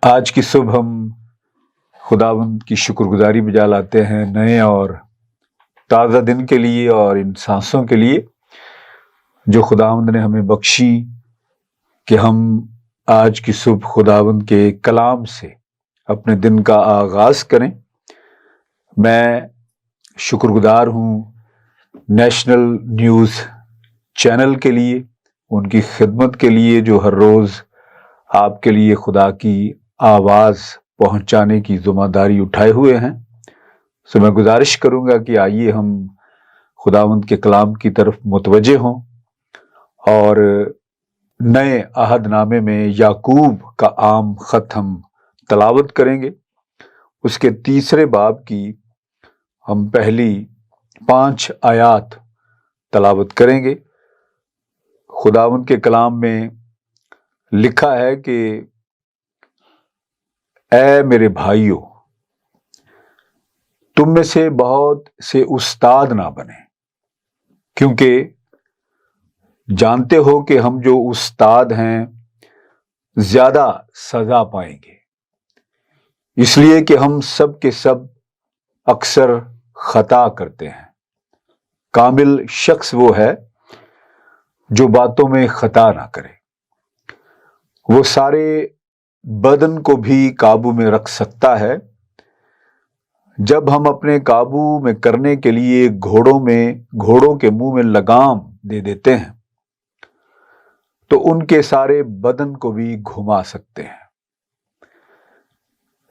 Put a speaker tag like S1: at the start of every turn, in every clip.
S1: آج کی صبح ہم خداوند کی شکر گزاری بجا لاتے ہیں نئے اور تازہ دن کے لیے اور ان سانسوں کے لیے جو خداوند نے ہمیں بخشی کہ ہم آج کی صبح خداوند کے کلام سے اپنے دن کا آغاز کریں۔ میں شکر گزار ہوں نیشنل نیوز چینل کے لیے، ان کی خدمت کے لیے جو ہر روز آپ کے لیے خدا کی آواز پہنچانے کی ذمہ داری اٹھائے ہوئے ہیں۔ سو میں گزارش کروں گا کہ آئیے ہم خداوند کے کلام کی طرف متوجہ ہوں اور نئے عہد نامے میں یعقوب کا عام خط ہم تلاوت کریں گے۔ اس کے تیسرے باب کی ہم پہلی 5 آیات تلاوت کریں گے۔ خداوند کے کلام میں لکھا ہے کہ اے میرے بھائیو، تم میں سے بہت سے استاد نہ بنے، کیونکہ جانتے ہو کہ ہم جو استاد ہیں زیادہ سزا پائیں گے، اس لیے کہ ہم سب کے سب اکثر خطا کرتے ہیں۔ کامل شخص وہ ہے جو باتوں میں خطا نہ کرے۔ وہ سارے بدن کو بھی قابو میں رکھ سکتا ہے۔ جب ہم اپنے قابو میں کرنے کے لیے گھوڑوں کے منہ میں لگام دے دیتے ہیں تو ان کے سارے بدن کو بھی گھما سکتے ہیں۔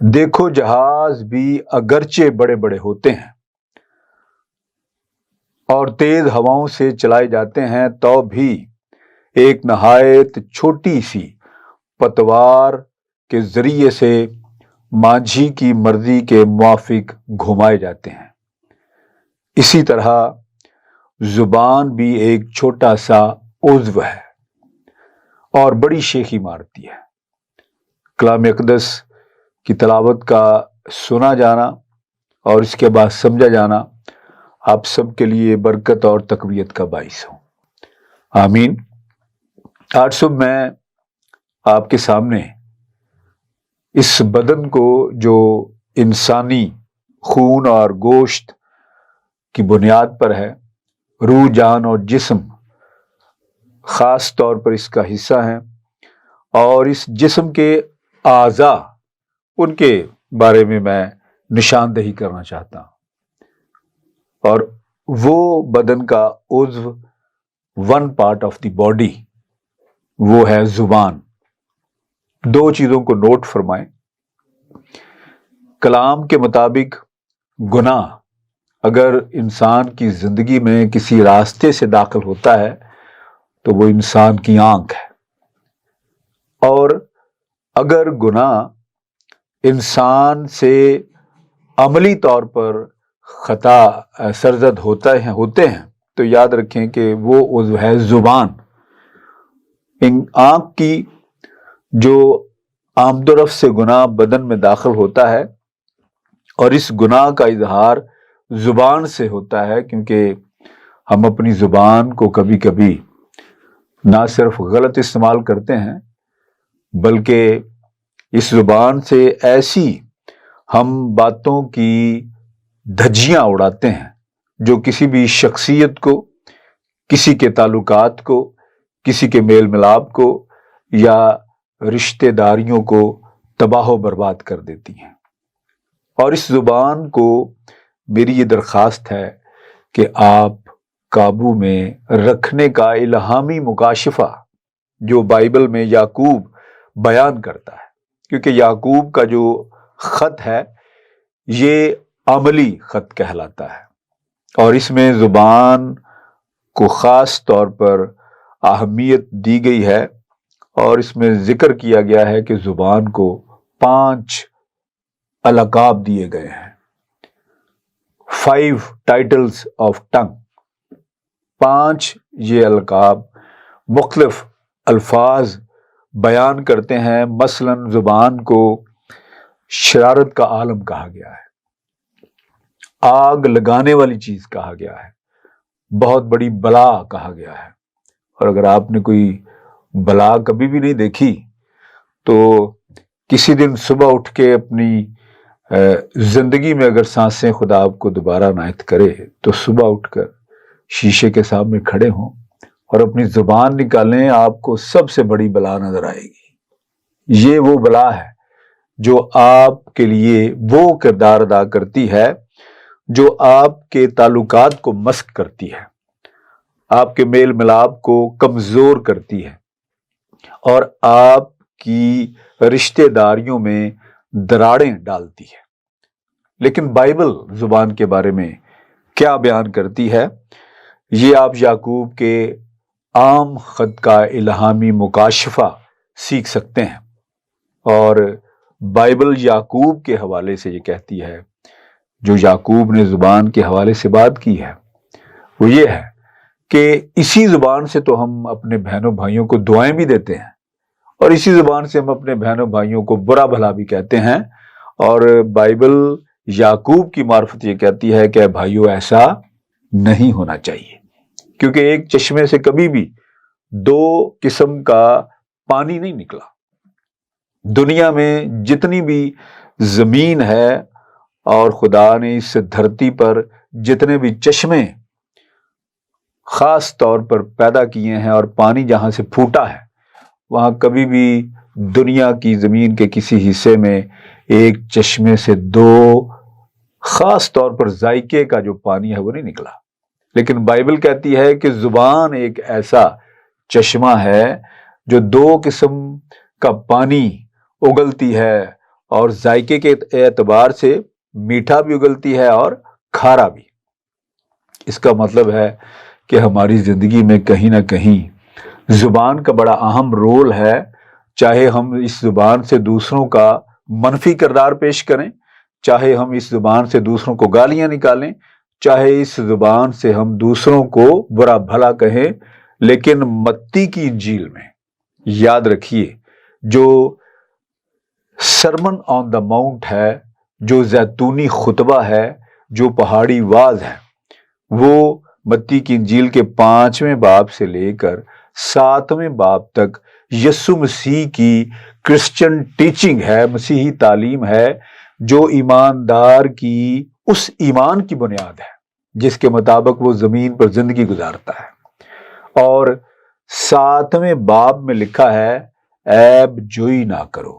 S1: دیکھو، جہاز بھی اگرچہ بڑے بڑے ہوتے ہیں اور تیز ہواؤں سے چلائے جاتے ہیں تو بھی ایک نہایت چھوٹی سی پتوار کے ذریعے سے ماجھی کی مرضی کے موافق گھمائے جاتے ہیں۔ اسی طرح زبان بھی ایک چھوٹا سا عضو ہے اور بڑی شیخی مارتی ہے۔ کلام اقدس کی تلاوت کا سنا جانا اور اس کے بعد سمجھا جانا آپ سب کے لیے برکت اور تقویت کا باعث ہو۔ آمین۔ آج صبح میں آپ کے سامنے اس بدن کو جو انسانی خون اور گوشت کی بنیاد پر ہے، روح، جان اور جسم خاص طور پر اس کا حصہ ہیں، اور اس جسم کے اعضاء ان کے بارے میں نشاندہی کرنا چاہتا ہوں۔ اور وہ بدن کا عضو، one part of the body, وہ ہے زبان۔ 2 چیزوں کو نوٹ فرمائیں۔ کلام کے مطابق گناہ اگر انسان کی زندگی میں کسی راستے سے داخل ہوتا ہے تو وہ انسان کی آنکھ ہے، اور اگر گناہ انسان سے عملی طور پر خطا سرزد ہوتے ہیں تو یاد رکھیں کہ وہ عضو ہے زبان۔ ان آنکھ کی جو آمد و رفت سے گناہ بدن میں داخل ہوتا ہے، اور اس گناہ کا اظہار زبان سے ہوتا ہے، کیونکہ ہم اپنی زبان کو کبھی کبھی نہ صرف غلط استعمال کرتے ہیں بلکہ اس زبان سے ایسی ہم باتوں کی دھجیاں اڑاتے ہیں جو کسی بھی شخصیت کو، کسی کے تعلقات کو، کسی کے میل ملاپ کو یا رشتہ داریوں کو تباہ و برباد کر دیتی ہیں۔ اور اس زبان کو میری یہ درخواست ہے کہ آپ قابو میں رکھنے کا الہامی مکاشفہ جو بائبل میں یعقوب بیان کرتا ہے، کیونکہ یعقوب کا جو خط ہے یہ عملی خط کہلاتا ہے، اور اس میں زبان کو خاص طور پر اہمیت دی گئی ہے، اور اس میں ذکر کیا گیا ہے کہ زبان کو 5 القاب دیے گئے ہیں۔ 5 ٹائٹلز آف ٹنگ۔ 5 یہ القاب مختلف الفاظ بیان کرتے ہیں۔ مثلا زبان کو شرارت کا عالم کہا گیا ہے، آگ لگانے والی چیز کہا گیا ہے، بہت بڑی بلا کہا گیا ہے۔ اور اگر آپ نے کوئی بلا کبھی بھی نہیں دیکھی تو کسی دن صبح اٹھ کے اپنی زندگی میں اگر سانسیں خدا آپ کو دوبارہ عنایت کرے تو صبح اٹھ کر شیشے کے سامنے کھڑے ہوں اور اپنی زبان نکالیں، آپ کو سب سے بڑی بلا نظر آئے گی۔ یہ وہ بلا ہے جو آپ کے لیے وہ کردار ادا کرتی ہے جو آپ کے تعلقات کو مسخ کرتی ہے، آپ کے میل ملاپ کو کمزور کرتی ہے اور آپ کی رشتہ داریوں میں دراڑیں ڈالتی ہے۔ لیکن بائبل زبان کے بارے میں کیا بیان کرتی ہے، یہ آپ یعقوب کے عام خط کا الہامی مکاشفہ سیکھ سکتے ہیں۔ اور بائبل یعقوب کے حوالے سے یہ کہتی ہے، جو یعقوب نے زبان کے حوالے سے بات کی ہے وہ یہ ہے کہ اسی زبان سے تو ہم اپنے بہنوں بھائیوں کو دعائیں بھی دیتے ہیں اور اسی زبان سے ہم اپنے بہنوں بھائیوں کو برا بھلا بھی کہتے ہیں۔ اور بائبل یعقوب کی معرفت یہ کہتی ہے کہ بھائیو ایسا نہیں ہونا چاہیے، کیونکہ ایک چشمے سے کبھی بھی دو قسم کا پانی نہیں نکلا۔ دنیا میں جتنی بھی زمین ہے اور خدا نے اس دھرتی پر جتنے بھی چشمے خاص طور پر پیدا کیے ہیں اور پانی جہاں سے پھوٹا ہے، وہاں کبھی بھی دنیا کی زمین کے کسی حصے میں ایک چشمے سے دو خاص طور پر ذائقے کا جو پانی ہے وہ نہیں نکلا۔ لیکن بائبل کہتی ہے کہ زبان ایک ایسا چشمہ ہے جو دو قسم کا پانی اگلتی ہے، اور ذائقے کے اعتبار سے میٹھا بھی اگلتی ہے اور کھارا بھی۔ اس کا مطلب ہے کہ ہماری زندگی میں کہیں نہ کہیں زبان کا بڑا اہم رول ہے، چاہے ہم اس زبان سے دوسروں کا منفی کردار پیش کریں، چاہے ہم اس زبان سے دوسروں کو گالیاں نکالیں، چاہے اس زبان سے ہم دوسروں کو برا بھلا کہیں۔ لیکن متی کی انجیل میں یاد رکھیے، جو سرمن آن دا ماؤنٹ ہے، جو زیتونی خطبہ ہے، جو پہاڑی واز ہے، وہ متی کی انجیل کے 5ویں باب سے لے کر 7ویں باب تک یسوع مسیح کی کرسچن ٹیچنگ ہے، مسیحی تعلیم ہے، جو ایماندار کی اس ایمان کی بنیاد ہے جس کے مطابق وہ زمین پر زندگی گزارتا ہے۔ اور 7ویں باب میں لکھا ہے، عیب جوئی نہ کرو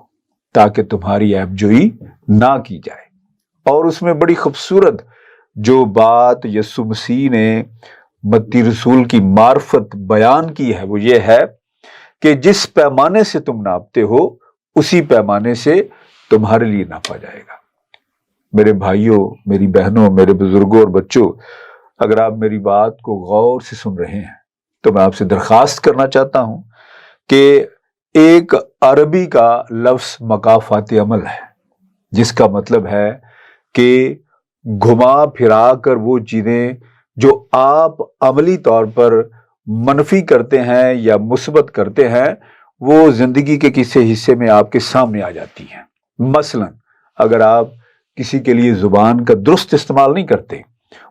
S1: تاکہ تمہاری عیب جوئی نہ کی جائے۔ اور اس میں بڑی خوبصورت جو بات یسوع مسیح نے متی رسول کی معرفت بیان کی ہے وہ یہ ہے کہ جس پیمانے سے تم ناپتے ہو اسی پیمانے سے تمہارے لیے ناپا جائے گا۔ میرے بھائیوں، میری بہنوں، میرے بزرگوں اور بچوں، اگر آپ میری بات کو غور سے سن رہے ہیں تو میں آپ سے درخواست کرنا چاہتا ہوں کہ ایک عربی کا لفظ مکافات عمل ہے، جس کا مطلب ہے کہ گھما پھرا کر وہ چیزیں جو آپ عملی طور پر منفی کرتے ہیں یا مثبت کرتے ہیں، وہ زندگی کے کسی حصے میں آپ کے سامنے آ جاتی ہیں۔ مثلا اگر آپ کسی کے لیے زبان کا درست استعمال نہیں کرتے،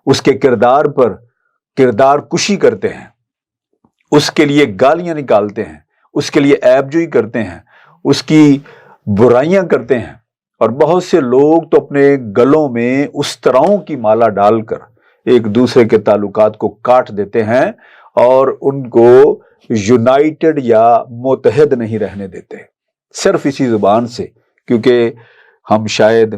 S1: اس کے کردار پر کردار کشی کرتے ہیں، اس کے لیے گالیاں نکالتے ہیں، اس کے لیے عیب جوئی کرتے ہیں، اس کی برائیاں کرتے ہیں، اور بہت سے لوگ تو اپنے گلوں میں استراؤں کی مالا ڈال کر ایک دوسرے کے تعلقات کو کاٹ دیتے ہیں اور ان کو یونائٹڈ یا متحد نہیں رہنے دیتے، صرف اسی زبان سے، کیونکہ ہم شاید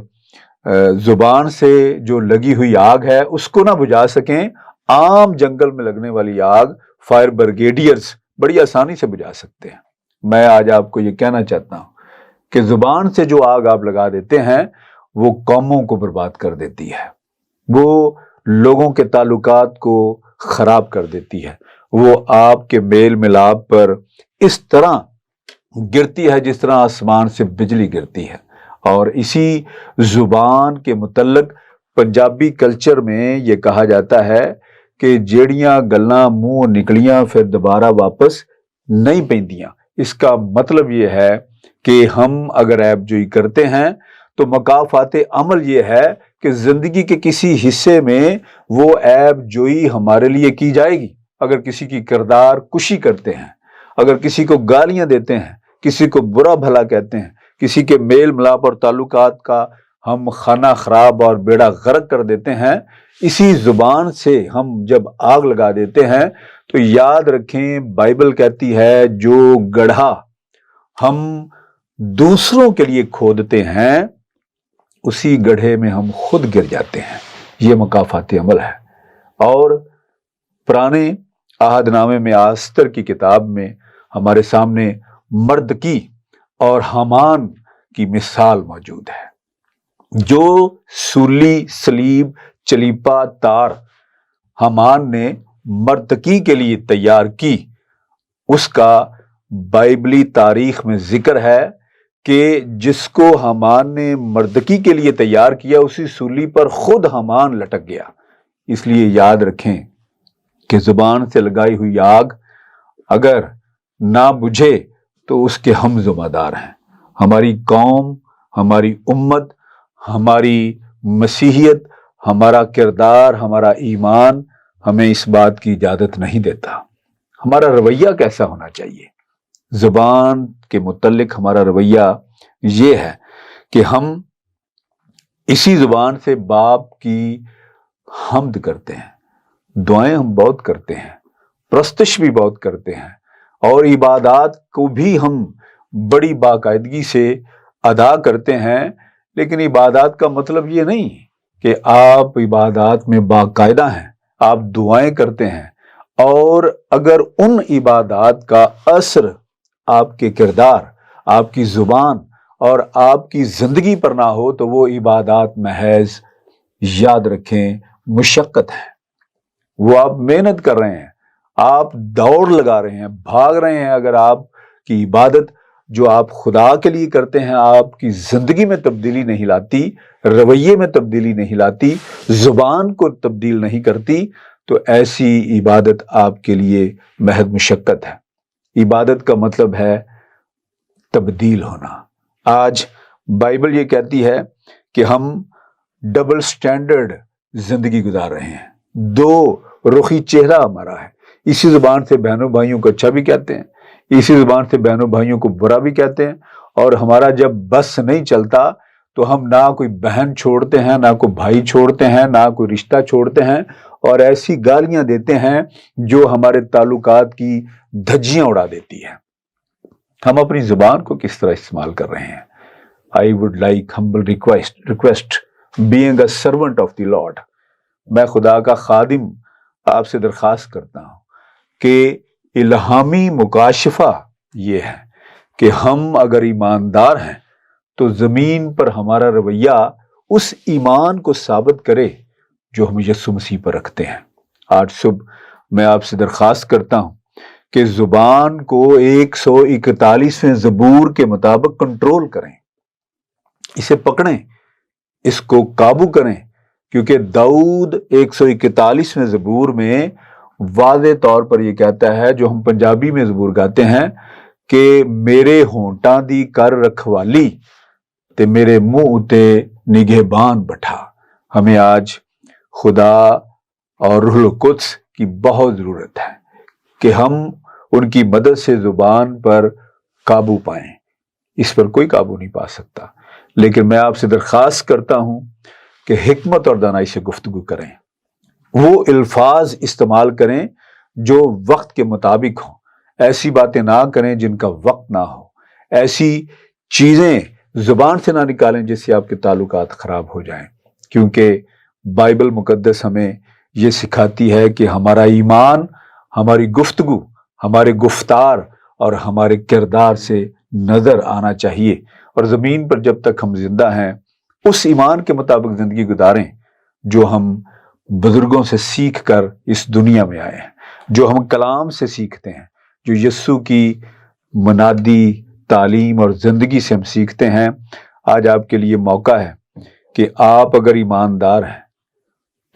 S1: زبان سے جو لگی ہوئی آگ ہے اس کو نہ بجھا سکیں۔ عام جنگل میں لگنے والی آگ فائر بریگیڈیئرز بڑی آسانی سے بجھا سکتے ہیں۔ میں آج آپ کو یہ کہنا چاہتا ہوں کہ زبان سے جو آگ آپ لگا دیتے ہیں وہ قوموں کو برباد کر دیتی ہے، وہ لوگوں کے تعلقات کو خراب کر دیتی ہے، وہ آپ کے میل ملاپ پر اس طرح گرتی ہے جس طرح آسمان سے بجلی گرتی ہے۔ اور اسی زبان کے متعلق پنجابی کلچر میں یہ کہا جاتا ہے کہ جیڑیاں گلاں منہ نکلیاں پھر دوبارہ واپس نہیں پیندیاں۔ اس کا مطلب یہ ہے کہ ہم اگر عیب جوئی کرتے ہیں تو مکافات عمل یہ ہے کہ زندگی کے کسی حصے میں وہ عیب جوئی ہمارے لیے کی جائے گی۔ اگر کسی کی کردار کشی کرتے ہیں، اگر کسی کو گالیاں دیتے ہیں، کسی کو برا بھلا کہتے ہیں، کسی کے میل ملاپ اور تعلقات کا ہم خانہ خراب اور بیڑا غرق کر دیتے ہیں، اسی زبان سے ہم جب آگ لگا دیتے ہیں، تو یاد رکھیں بائبل کہتی ہے جو گڑھا ہم دوسروں کے لیے کھودتے ہیں اسی گڑھے میں ہم خود گر جاتے ہیں۔ یہ مکافاتی عمل ہے۔ اور پرانے عہد نامے میں آستر کی کتاب میں ہمارے سامنے مردکی اور حامان کی مثال موجود ہے۔ جو سولی، صلیب، چلیپا تار حامان نے مردکی کے لیے تیار کی، اس کا بائبلی تاریخ میں ذکر ہے کہ جس کو حامان نے مردکی کے لیے تیار کیا اسی سولی پر خود حامان لٹک گیا۔ اس لیے یاد رکھیں کہ زبان سے لگائی ہوئی آگ اگر نہ بجھے تو اس کے ہم ذمہ دار ہیں۔ ہماری قوم، ہماری امت، ہماری مسیحیت، ہمارا کردار، ہمارا ایمان ہمیں اس بات کی اجازت نہیں دیتا۔ ہمارا رویہ کیسا ہونا چاہیے؟ زبان کے متعلق ہمارا رویہ یہ ہے کہ ہم اسی زبان سے باپ کی حمد کرتے ہیں، دعائیں ہم بہت کرتے ہیں، پرستش بھی بہت کرتے ہیں، اور عبادات کو بھی ہم بڑی باقاعدگی سے ادا کرتے ہیں۔ لیکن عبادات کا مطلب یہ نہیں کہ آپ عبادات میں باقاعدہ ہیں، آپ دعائیں کرتے ہیں، اور اگر ان عبادات کا اثر آپ کے کردار، آپ کی زبان اور آپ کی زندگی پر نہ ہو تو وہ عبادات محض، یاد رکھیں، مشقت ہے۔ وہ آپ محنت کر رہے ہیں، آپ دوڑ لگا رہے ہیں، بھاگ رہے ہیں۔ اگر آپ کی عبادت جو آپ خدا کے لیے کرتے ہیں آپ کی زندگی میں تبدیلی نہیں لاتی، رویے میں تبدیلی نہیں لاتی، زبان کو تبدیل نہیں کرتی، تو ایسی عبادت آپ کے لیے محض مشقت ہے۔ عبادت کا مطلب ہے تبدیل ہونا۔ آج بائبل یہ کہتی ہے کہ ہم ڈبل سٹینڈرڈ زندگی گزار رہے ہیں، دو رخی چہرہ ہمارا ہے۔ اسی زبان سے بہنوں بھائیوں کو اچھا بھی کہتے ہیں، اسی زبان سے بہنوں بھائیوں کو برا بھی کہتے ہیں، اور ہمارا جب بس نہیں چلتا تو ہم نہ کوئی بہن چھوڑتے ہیں، نہ کوئی بھائی چھوڑتے ہیں، نہ کوئی رشتہ چھوڑتے ہیں، اور ایسی گالیاں دیتے ہیں جو ہمارے تعلقات کی دھجیاں اڑا دیتی ہے۔ ہم اپنی زبان کو کس طرح استعمال کر رہے ہیں؟ I would like humble request being a servant of the Lord۔ میں خدا کا خادم آپ سے درخواست کرتا ہوں کہ الہامی مکاشفہ یہ ہے کہ ہم اگر ایماندار ہیں تو زمین پر ہمارا رویہ اس ایمان کو ثابت کرے جو ہم یسوع مسیح پر رکھتے ہیں۔ آج صبح میں آپ سے درخواست کرتا ہوں کہ زبان کو 141ویں زبور کے مطابق کنٹرول کریں، اسے پکڑیں، اس کو قابو کریں، کیونکہ داؤد 141ویں زبور میں واضح طور پر یہ کہتا ہے، جو ہم پنجابی میں زبور گاتے ہیں، کہ میرے ہونٹاں دی کر رکھوالی تے میرے منہ اتے نگہبان بٹھا۔ ہمیں آج خدا اور روح القدس کی بہت ضرورت ہے کہ ہم ان کی مدد سے زبان پر قابو پائیں۔ اس پر کوئی قابو نہیں پا سکتا، لیکن میں آپ سے درخواست کرتا ہوں کہ حکمت اور دانائی سے گفتگو کریں، وہ الفاظ استعمال کریں جو وقت کے مطابق ہوں، ایسی باتیں نہ کریں جن کا وقت نہ ہو، ایسی چیزیں زبان سے نہ نکالیں جس سے آپ کے تعلقات خراب ہو جائیں، کیونکہ بائبل مقدس ہمیں یہ سکھاتی ہے کہ ہمارا ایمان ہماری گفتگو، ہمارے گفتار اور ہمارے کردار سے نظر آنا چاہیے، اور زمین پر جب تک ہم زندہ ہیں اس ایمان کے مطابق زندگی گزاریں جو ہم بزرگوں سے سیکھ کر اس دنیا میں آئے ہیں، جو ہم کلام سے سیکھتے ہیں، جو یسوع کی منادی تعلیم اور زندگی سے ہم سیکھتے ہیں۔ آج آپ کے لیے موقع ہے کہ آپ اگر ایماندار ہیں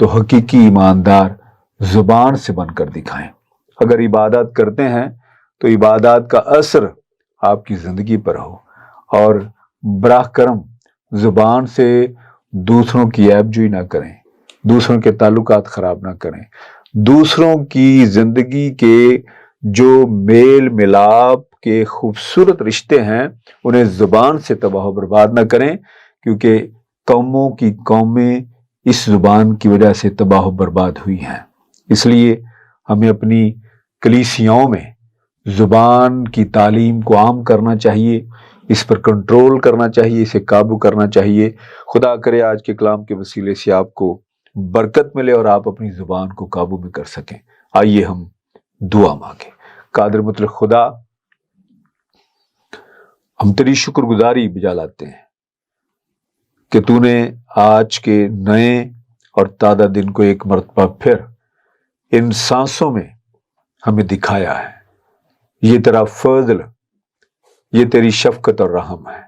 S1: تو حقیقی ایماندار زبان سے بن کر دکھائیں۔ اگر عبادات کرتے ہیں تو عبادات کا اثر آپ کی زندگی پر ہو، اور براہ کرم زبان سے دوسروں کی عیب جوئی نہ کریں، دوسروں کے تعلقات خراب نہ کریں، دوسروں کی زندگی کے جو میل ملاپ کے خوبصورت رشتے ہیں انہیں زبان سے تباہ و برباد نہ کریں، کیونکہ قوموں کی قومیں اس زبان کی وجہ سے تباہ و برباد ہوئی ہیں۔ اس لیے ہمیں اپنی کلیسیاؤں میں زبان کی تعلیم کو عام کرنا چاہیے، اس پر کنٹرول کرنا چاہیے، اسے قابو کرنا چاہیے۔ خدا کرے آج کے کلام کے وسیلے سے آپ کو برکت ملے اور آپ اپنی زبان کو قابو میں کر سکیں۔ آئیے ہم دعا مانگیں۔ قادر مطلق خدا، ہم تیری شکر گزاری بجا لاتے ہیں کہ تو نے آج کے نئے اور تازہ دن کو ایک مرتبہ پھر ان سانسوں میں ہمیں دکھایا ہے۔ یہ تیرا فضل، یہ تیری شفقت اور رحم ہے۔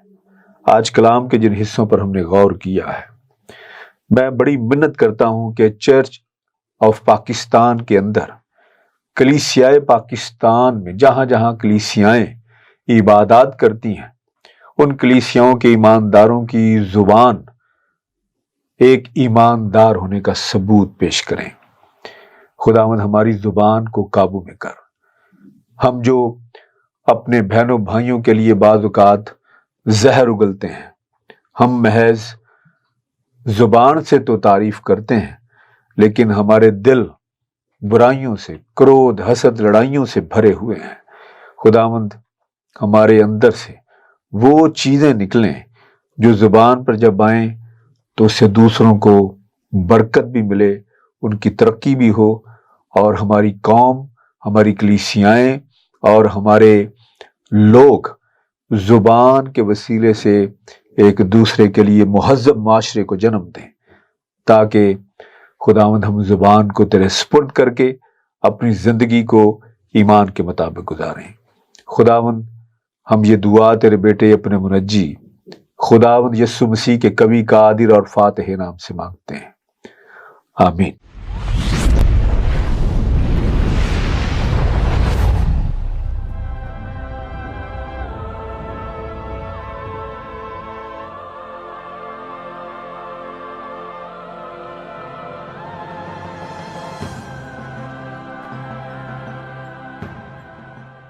S1: آج کلام کے جن حصوں پر ہم نے غور کیا ہے، میں بڑی منت کرتا ہوں کہ چرچ آف پاکستان کے اندر، کلیسیائے پاکستان میں جہاں جہاں کلیسیائیں عبادات کرتی ہیں، ان کلیسیاؤں کے ایمانداروں کی زبان ایک ایماندار ہونے کا ثبوت پیش کریں۔ خداوند ہماری زبان کو قابو میں کر۔ ہم جو اپنے بہنوں بھائیوں کے لیے بعض اوقات زہر اگلتے ہیں، ہم محض زبان سے تو تعریف کرتے ہیں، لیکن ہمارے دل برائیوں سے، کرودھ، حسد، لڑائیوں سے بھرے ہوئے ہیں۔ خداوند ہمارے اندر سے وہ چیزیں نکلیں جو زبان پر جب آئیں تو اس سے دوسروں کو برکت بھی ملے، ان کی ترقی بھی ہو، اور ہماری قوم، ہماری کلیسیائیں اور ہمارے لوگ زبان کے وسیلے سے ایک دوسرے کے لیے مہذب معاشرے کو جنم دیں، تاکہ خداوند ہم زبان کو تیرے سپرد کر کے اپنی زندگی کو ایمان کے مطابق گزاریں۔ خداوند ہم یہ دعا تیرے بیٹے اپنے منجی خداوند یسوع مسیح کے قوی، قادر اور فاتح نام سے مانگتے ہیں، آمین۔